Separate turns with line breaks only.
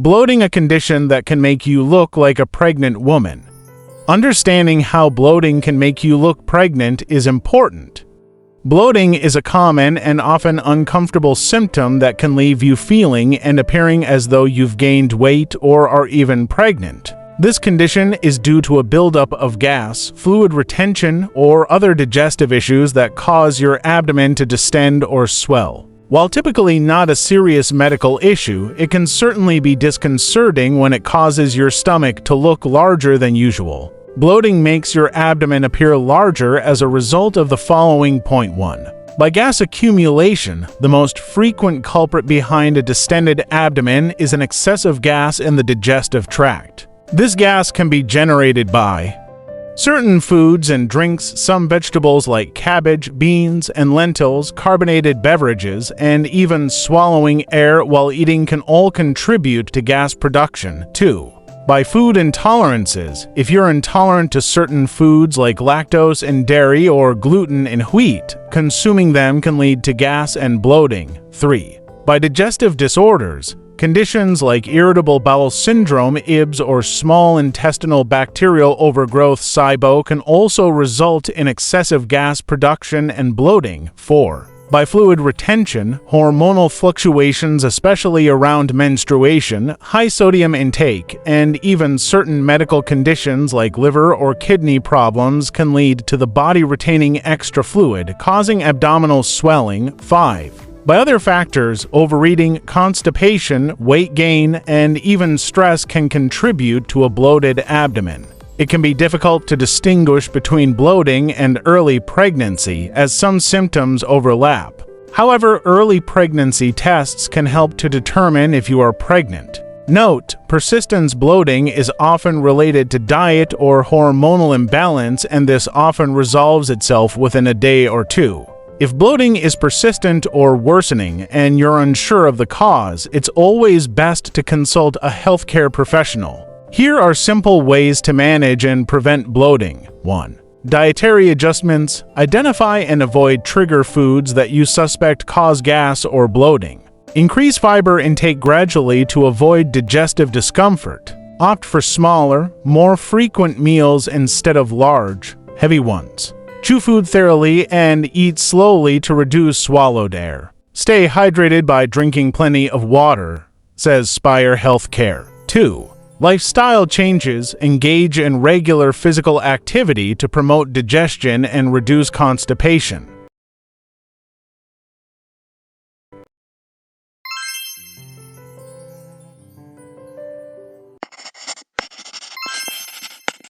Bloating, a condition that can make you look like a pregnant woman. Understanding how bloating can make you look pregnant is important. Bloating is a common and often uncomfortable symptom that can leave you feeling and appearing as though you've gained weight or are even pregnant. This condition is due to a buildup of gas, fluid retention, or other digestive issues that cause your abdomen to distend or swell. While typically not a serious medical issue, it can certainly be disconcerting when it causes your stomach to look larger than usual. Bloating makes your abdomen appear larger as a result of the following. Point 1. By gas accumulation, the most frequent culprit behind a distended abdomen is an excessive gas in the digestive tract. This gas can be generated by certain foods and drinks, some vegetables like cabbage, beans, and lentils, carbonated beverages, and even swallowing air while eating can all contribute to gas production. 2. By food intolerances. If you're intolerant to certain foods like lactose in dairy or gluten in wheat, consuming them can lead to gas and bloating. 3. By digestive disorders. Conditions like irritable bowel syndrome, IBS, or small intestinal bacterial overgrowth, SIBO, can also result in excessive gas production and bloating. 4. By fluid retention, hormonal fluctuations, especially around menstruation, high sodium intake, and even certain medical conditions like liver or kidney problems can lead to the body retaining extra fluid, causing abdominal swelling. 5. By other factors, overeating, constipation, weight gain, and even stress can contribute to a bloated abdomen. It can be difficult to distinguish between bloating and early pregnancy, as some symptoms overlap. However, early pregnancy tests can help to determine if you are pregnant. Note, persistent bloating is often related to diet or hormonal imbalance, and this often resolves itself within a day or two. If bloating is persistent or worsening and you're unsure of the cause, it's always best to consult a healthcare professional. Here are simple ways to manage and prevent bloating. 1. Dietary adjustments. Identify and avoid trigger foods that you suspect cause gas or bloating. Increase fiber intake gradually to avoid digestive discomfort. Opt for smaller, more frequent meals instead of large, heavy ones. Chew food thoroughly and eat slowly to reduce swallowed air. Stay hydrated by drinking plenty of water, says Spire Healthcare. 2. Lifestyle changes. Engage in regular physical activity to promote digestion and reduce constipation.